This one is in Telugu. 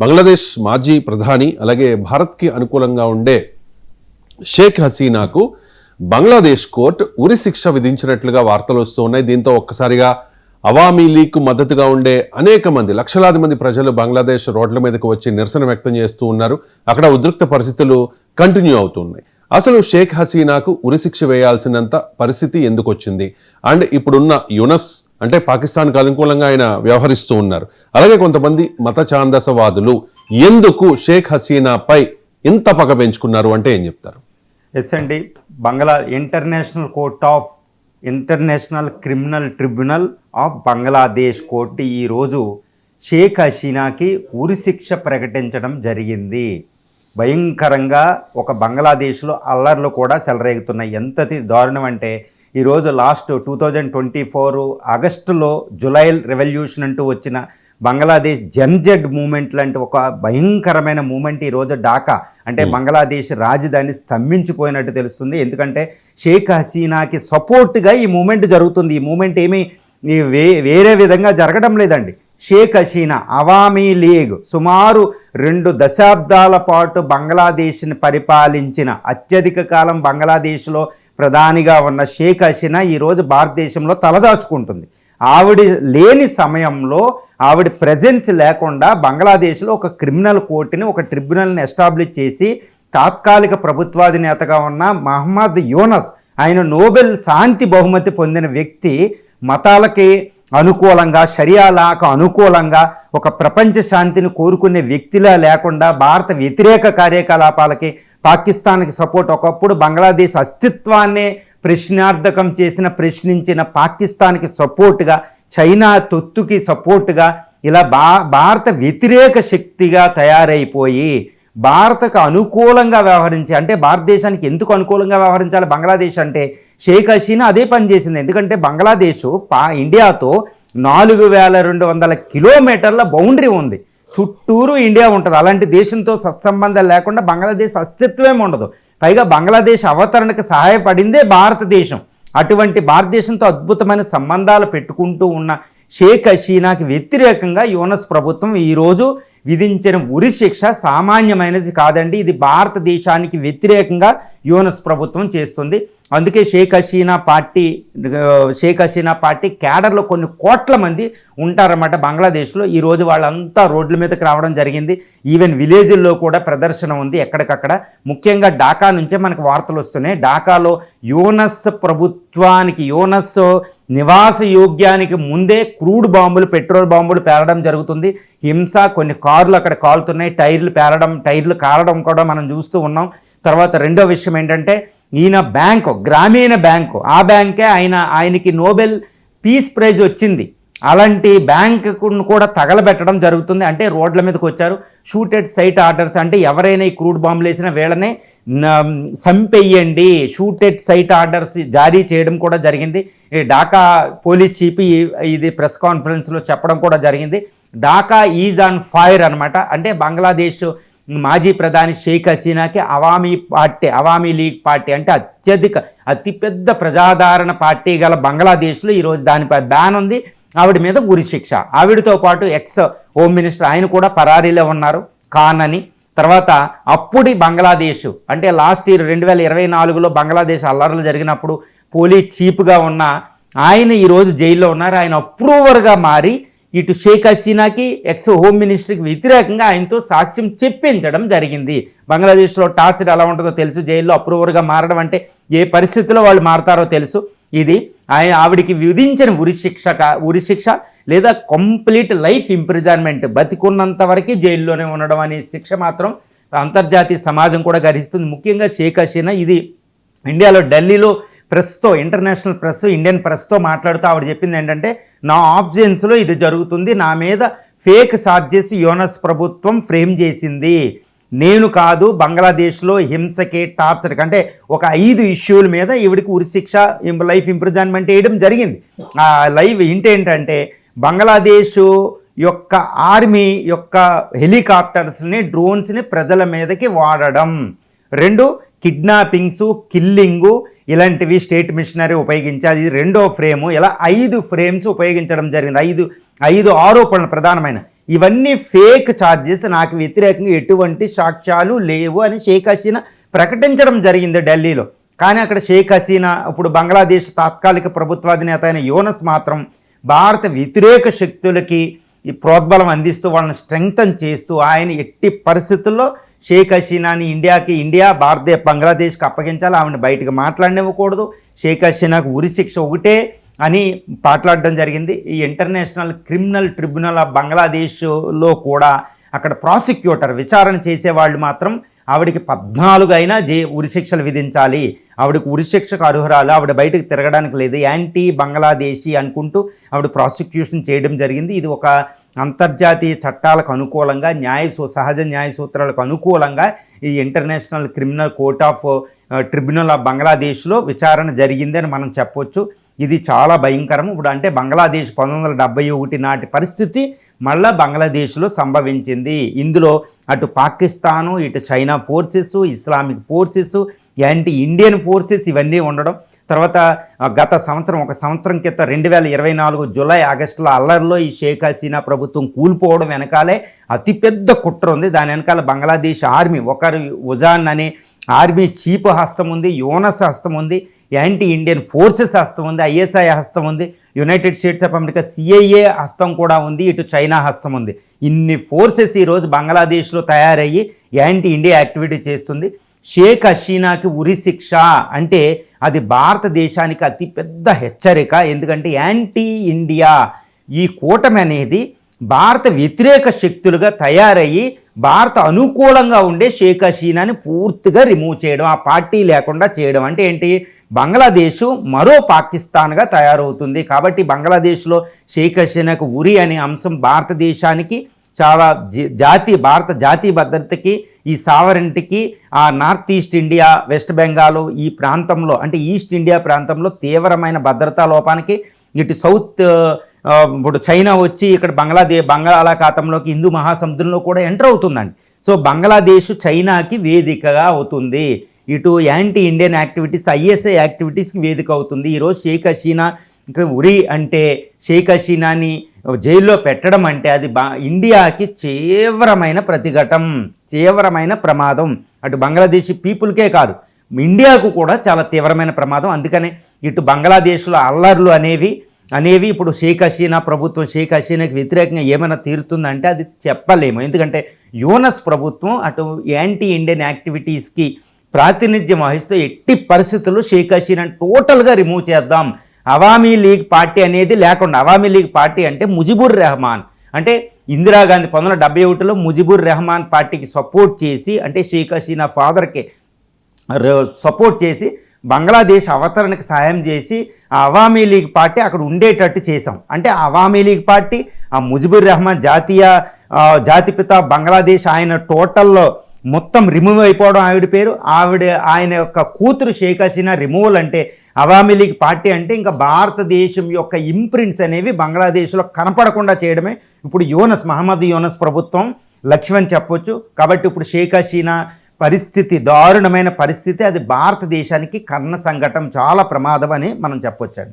బంగ్లాదేశ్ మాజీ ప్రధాని అలాగే భారత్కి అనుకూలంగా ఉండే షేక్ హసీనాకు బంగ్లాదేశ్ కోర్టు ఉరి శిక్ష విధించినట్లుగా వార్తలు వస్తూ ఉన్నాయి. దీంతో ఒక్కసారిగా అవామీ లీగ్కు మద్దతుగా ఉండే అనేక మంది లక్షలాది మంది ప్రజలు బంగ్లాదేశ్ రోడ్ల మీదకు వచ్చి నిరసన వ్యక్తం చేస్తూ ఉన్నారు. అక్కడ ఉద్రిక్త పరిస్థితులు కంటిన్యూ అవుతున్నాయి. అసలు షేక్ హసీనాకు ఉరిశిక్ష వేయాల్సినంత పరిస్థితి ఎందుకు వచ్చింది? అండ్ ఇప్పుడున్న యునస్ అంటే పాకిస్తాన్కు అనుకూలంగా ఆయన వ్యవహరిస్తూ ఉన్నారు. అలాగే కొంతమంది మత ఛాందసవాదులు ఎందుకు షేక్ హసీనాపై ఇంత పగ పెంచుకున్నారు అంటే ఏం చెప్తారు? ఎస్ అండి, international criminal tribunal of Bangladesh court ఈరోజు షేక్ హసీనాకి ఉరిశిక్ష ప్రకటించడం జరిగింది. భయంకరంగా ఒక బంగ్లాదేశ్లో అల్లర్లు కూడా చెలరేగుతున్నాయి. ఎంతటి దారుణం అంటే ఈరోజు లాస్ట్ 2024 ఆగస్టులో జులై రెవల్యూషన్ అంటూ వచ్చిన బంగ్లాదేశ్ జన్జెడ్ మూమెంట్ లాంటి ఒక భయంకరమైన మూమెంట్ ఈరోజు ఢాకా అంటే బంగ్లాదేశ్ రాజధాని స్తంభించిపోయినట్టు తెలుస్తుంది. ఎందుకంటే షేక్ హసీనాకి సపోర్ట్గా ఈ మూమెంట్ జరుగుతుంది. ఈ మూమెంట్ ఏమీ వేరే విధంగా జరగడం లేదండి. షేక్ హసీనా అవామీ లీగ్ సుమారు 2 దశాబ్దాల పాటు బంగ్లాదేశ్ని పరిపాలించిన అత్యధిక కాలం బంగ్లాదేశ్లో ప్రధానిగా ఉన్న షేక్ హసీనా ఈరోజు భారతదేశంలో తలదాచుకుంటుంది. ఆవిడ లేని సమయంలో ఆవిడ ప్రెజెన్స్ లేకుండా బంగ్లాదేశ్లో ఒక క్రిమినల్ కోర్టుని ఒక ట్రిబ్యునల్ని ఎస్టాబ్లిష్ చేసి తాత్కాలిక ప్రభుత్వాధినేతగా ఉన్న మహమ్మద్ యూనస్, ఆయన నోబెల్ శాంతి బహుమతి పొందిన వ్యక్తి, మతాలకి అనుకూలంగా షరియాలకు అనుకూలంగా ఒక ప్రపంచ శాంతిని కోరుకునే వ్యక్తిలా లేకుండా భారత వ్యతిరేక కార్యకలాపాలకి పాకిస్తాన్కి సపోర్ట్, ఒకప్పుడు బంగ్లాదేశ్ అస్తిత్వాన్నే ప్రశ్నించిన పాకిస్తాన్కి సపోర్టుగా, చైనా తొత్తుకి సపోర్టుగా ఇలా భారత వ్యతిరేక శక్తిగా తయారైపోయి భారత్కు అనుకూలంగా వ్యవహరించి, అంటే భారతదేశానికి ఎందుకు అనుకూలంగా వ్యవహరించాలి బంగ్లాదేశ్ అంటే షేక్ హసీనా అదే పని చేసింది. ఎందుకంటే బంగ్లాదేశ్ ఇండియాతో 4200 కిలోమీటర్ల బౌండరీ ఉంది. చుట్టూరు ఇండియా ఉంటుంది. అలాంటి దేశంతో సత్సంబంధాలు లేకుండా బంగ్లాదేశ్ అస్తిత్వమే ఉండదు. పైగా బంగ్లాదేశ్ అవతరణకు సహాయపడిందే భారతదేశం. అటువంటి భారతదేశంతో అద్భుతమైన సంబంధాలు పెట్టుకుంటూ ఉన్న షేక్ హసీనాకి వ్యతిరేకంగా యూనస్ ప్రభుత్వం ఈరోజు విధించిన ఉరి శిక్ష సామాన్యమైనది కాదండి. ఇది భారతదేశానికి వ్యతిరేకంగా యూనస్ ప్రభుత్వం చేస్తుంది. అందుకే షేక్ హసీనా పార్టీ క్యాడర్లో కొన్ని కోట్ల మంది ఉంటారన్నమాట బంగ్లాదేశ్లో. ఈరోజు వాళ్ళంతా రోడ్ల మీదకి రావడం జరిగింది. ఈవెన్ విలేజ్ల్లో కూడా ప్రదర్శన ఉంది ఎక్కడికక్కడ. ముఖ్యంగా ఢాకా నుంచే మనకు వార్తలు వస్తున్నాయి. ఢాకాలో యూనస్ ప్రభుత్వానికి, యూనస్ నివాస యోగ్యానికి ముందే క్రూడ్ బాంబులు, పెట్రోల్ బాంబులు పేలడం జరుగుతుంది. హింస, కొన్ని కార్లు అక్కడ కాలుతున్నాయి, టైర్లు కారడం కూడా మనం చూస్తూ ఉన్నాం. తర్వాత రెండో విషయం ఏంటంటే ఈయన బ్యాంకు, గ్రామీణ బ్యాంకు, ఆ బ్యాంకే ఆయనకి నోబెల్ పీస్ ప్రైజ్ వచ్చింది. అలాంటి బ్యాంకును కూడా తగలబెట్టడం జరుగుతుంది. అంటే రోడ్ల మీదకి వచ్చారు. షూటెడ్ సైట్ ఆర్డర్స్ అంటే ఎవరైనా ఈ క్రూడ్ బాంబులు వేసిన వేళనే సంపెయ్యండి, షూటెడ్ సైట్ ఆర్డర్స్ జారీ చేయడం కూడా జరిగింది. ఈ ఢాకా పోలీస్ చీఫ్ ఇది ప్రెస్ కాన్ఫరెన్స్లో చెప్పడం కూడా జరిగింది. ఢాకా ఈజ్ ఆన్ ఫైర్ అనమాట. అంటే బంగ్లాదేశ్ మాజీ ప్రధాని షేక్ హసీనాకి అవామీ లీగ్ పార్టీ అంటే అతిపెద్ద ప్రజాదరణ పార్టీ గల బంగ్లాదేశ్లో ఈరోజు దానిపై బ్యాన్ ఉంది. ఆవిడ మీద ఉరిశిక్ష. ఆవిడతో పాటు ఎక్స్ హోమ్ మినిస్టర్ ఆయన కూడా పరారీలో ఉన్నారు, ఖాన్ అని. తర్వాత అప్పుడు బంగ్లాదేశ్ అంటే లాస్ట్ ఇయర్ 2024లో బంగ్లాదేశ్ అల్లర్లు జరిగినప్పుడు పోలీస్ చీఫ్గా ఉన్న ఆయన ఈరోజు జైల్లో ఉన్నారు. ఆయన అప్రూవర్గా మారి ఇటు షేక్ హసీనాకి, ఎక్స్ హోమ్ మినిస్టర్కి వ్యతిరేకంగా ఆయనతో సాక్ష్యం చెప్పించడం జరిగింది. బంగ్లాదేశ్లో టార్చర్ ఎలా ఉంటుందో తెలుసు. జైల్లో అప్రూవర్గా మారడం అంటే ఏ పరిస్థితిలో వాళ్ళు మారతారో తెలుసు. ఇది ఆవిడికి విధించిన ఉరిశిక్ష లేదా కంప్లీట్ లైఫ్ ఇంప్రిజన్మెంట్, బతికున్నంత వరకు జైల్లోనే ఉండడం అనే శిక్ష మాత్రం అంతర్జాతీయ సమాజం కూడా గర్హిస్తుంది. ముఖ్యంగా షేక్ హసీనా ఇది ఇండియాలో ఢిల్లీలో ప్రెస్తో, ఇంటర్నేషనల్ ప్రెస్, ఇండియన్ ప్రెస్తో మాట్లాడుతూ ఆవిడ చెప్పింది ఏంటంటే నా ఆబ్జెన్స్లో ఇది జరుగుతుంది, నా మీద ఫేక్ చార్జెస్ యూనస్ ప్రభుత్వం ఫ్రేమ్ చేసింది, నేను కాదు, బంగ్లాదేశ్లో హింసకి, టార్చర్కి అంటే ఒక 5 ఇష్యూల మీద ఈవిడికి ఉరిశిక్ష, లైఫ్ ఇంప్రిజన్మెంట్ వేయడం జరిగింది. ఆ లైవ్ ఏంటంటే బంగ్లాదేశ్ యొక్క ఆర్మీ యొక్క హెలికాప్టర్స్ని, డ్రోన్స్ని ప్రజల మీదకి వాడడం, 2 కిడ్నాపింగ్స్, కిల్లింగు ఇలాంటివి స్టేట్ మిషనరీ ఉపయోగించి అది 2వ ఫ్రేము. ఇలా 5 ఫ్రేమ్స్ ఉపయోగించడం జరిగింది. 5 ఆరోపణలు ప్రధానమైన. ఇవన్నీ ఫేక్ ఛార్జెస్, నాకు వ్యతిరేకంగా ఎటువంటి సాక్ష్యాలు లేవు అని షేక్ హసీనా ప్రకటించడం జరిగింది ఢిల్లీలో. కానీ అక్కడ షేక్ హసీనా, ఇప్పుడు బంగ్లాదేశ్ తాత్కాలిక ప్రభుత్వాధినేత అయిన యూనస్ మాత్రం భారత వ్యతిరేక శక్తులకి ఈ ప్రోద్బలం అందిస్తూ వాళ్ళని స్ట్రెంగ్తన్ చేస్తూ ఆయన ఎట్టి పరిస్థితుల్లో షేక్ హసీనాని ఇండియా బంగ్లాదేశ్కి అప్పగించాలి, ఆవిడని బయటకు మాట్లాడనివ్వకూడదు, షేక్ హసీనాకు ఉరిశిక్ష ఒకటే అని మాట్లాడడం జరిగింది. ఈ ఇంటర్నేషనల్ క్రిమినల్ ట్రిబ్యునల్ ఆఫ్ బంగ్లాదేశ్లో కూడా అక్కడ ప్రాసిక్యూటర్ విచారణ చేసేవాళ్ళు మాత్రం ఆవిడికి 14 అయినా ఉరిశిక్షలు విధించాలి, ఆవిడకి ఉరిశిక్షకు అర్హురాలు, ఆవిడ బయటకు తిరగడానికి లేదు, యాంటీ బంగ్లాదేశీ అనుకుంటూ ఆవిడ ప్రాసిక్యూషన్ చేయడం జరిగింది. ఇది ఒక అంతర్జాతీయ చట్టాలకు అనుకూలంగా సహజ న్యాయ సూత్రాలకు అనుకూలంగా ఈ international criminal court of tribunal of బంగ్లాదేశ్లో విచారణ జరిగిందని మనం చెప్పొచ్చు. ఇది చాలా భయంకరం. ఇప్పుడు అంటే బంగ్లాదేశ్ 1971 నాటి పరిస్థితి మళ్ళా బంగ్లాదేశ్లో సంభవించింది. ఇందులో అటు పాకిస్తాను, ఇటు China forces, Islamic forces, anti Indian forces ఇవన్నీ ఉండడం. తర్వాత గత సంవత్సరం, ఒక సంవత్సరం క్రితం 2024 జూలై ఆగస్టులో అల్లర్లో ఈ షేక్ హసీనా ప్రభుత్వం కూలిపోవడం వెనకాలే అతిపెద్ద కుట్ర ఉంది. దాని వెనకాల బంగ్లాదేశ్ ఆర్మీ, ఒకరు ఉజాన్ అనే ఆర్మీ చీఫ్ హస్తం ఉంది, యూనస్ హస్తం ఉంది, యాంటీ ఇండియన్ ఫోర్సెస్ హస్తం ఉంది, ఐఎస్ఐ హస్తం ఉంది, United states of America CIA హస్తం కూడా ఉంది, ఇటు చైనా హస్తం ఉంది. ఇన్ని ఫోర్సెస్ ఈరోజు బంగ్లాదేశ్లో తయారయ్యి యాంటీ ఇండియా యాక్టివిటీ చేస్తుంది. షేక్ హసీనాకి ఉరిశిక్ష అంటే అది భారతదేశానికి అతిపెద్ద హెచ్చరిక. ఎందుకంటే యాంటీ ఇండియా ఈ కూటమి అనేది భారత వ్యతిరేక శక్తులుగా తయారయ్యి భారత అనుకూలంగా ఉండే షేక్ హసీనాని పూర్తిగా రిమూవ్ చేయడం, ఆ పార్టీ లేకుండా చేయడం అంటే ఏంటి, బంగ్లాదేశ్ మరో పాకిస్తాన్గా తయారవుతుంది. కాబట్టి బంగ్లాదేశ్లో షేక్ హసీనాకు ఉరి అనే అంశం భారతదేశానికి చాలా భారత జాతీయ భద్రతకి, ఈ సావరెంటికి, ఆ north east India, west Bengal ఈ ప్రాంతంలో అంటే ఈస్ట్ ఇండియా ప్రాంతంలో తీవ్రమైన భద్రతా లోపానికి, ఇటు సౌత్ ఇప్పుడు చైనా వచ్చి ఇక్కడ బంగాళాఖాతంలోకి హిందూ మహాసముద్రంలో కూడా ఎంటర్ అవుతుందండి. సో బంగ్లాదేశ్ చైనాకి వేదికగా అవుతుంది, ఇటు యాంటీ ఇండియన్ యాక్టివిటీస్, ISI యాక్టివిటీస్కి వేదిక అవుతుంది. ఈరోజు షేక్ హసీనా ఉరి అంటే, షేక్ హసీనాని జైల్లో పెట్టడం అంటే అది ఇండియాకి తీవ్రమైన ప్రతిఘటం, తీవ్రమైన ప్రమాదం. అటు బంగ్లాదేశ్ పీపుల్కే కాదు, ఇండియాకు కూడా చాలా తీవ్రమైన ప్రమాదం. అందుకనే ఇటు బంగ్లాదేశ్లో అల్లర్లు అనేవి ఇప్పుడు షేక్ హసీనా ప్రభుత్వం షేక్ హసీనాకి వ్యతిరేకంగా ఏమైనా తీరుతుందంటే అది చెప్పలేము. ఎందుకంటే యూనస్ ప్రభుత్వం అటు యాంటీ ఇండియన్ యాక్టివిటీస్కి ప్రాతినిధ్యం వహిస్తూ ఎట్టి పరిస్థితుల్లో షేక్ హసీనాని టోటల్గా రిమూవ్ చేద్దాం, అవామీ లీగ్ పార్టీ అనేది లేకుండా. అవామీ లీగ్ పార్టీ అంటే ముజిబుర్ రెహమాన్, అంటే ఇందిరాగాంధీ 1971లో ముజిబుర్ రెహమాన్ పార్టీకి సపోర్ట్ చేసి, అంటే షేక్ హసీనా ఫాదర్కి సపోర్ట్ చేసి బంగ్లాదేశ్ అవతరణకు సాయం చేసి ఆ అవామీ లీగ్ పార్టీ అక్కడ ఉండేటట్టు చేశాం. అంటే అవామీ లీగ్ పార్టీ, ఆ ముజిబుర్ రెహమాన్ జాతిపిత బంగ్లాదేశ్, ఆయన టోటల్లో మొత్తం రిమూవ్ అయిపోవడం, ఆయన యొక్క కూతురు షేక్ హసీనా రిమూవల్ అంటే అవామీ లీగ్ పార్టీ అంటే ఇంకా భారతదేశం యొక్క ఇంప్రింట్స్ అనేవి బంగ్లాదేశ్లో కనపడకుండా చేయడమే ఇప్పుడు మహమ్మద్ యూనస్ ప్రభుత్వం లక్ష్యం అని చెప్పొచ్చు. కాబట్టి ఇప్పుడు షేక్ హసీనా పరిస్థితి, దారుణమైన పరిస్థితి, అది భారతదేశానికి కర్ణ సంఘటన, చాలా ప్రమాదం అని మనం చెప్పొచ్చండి.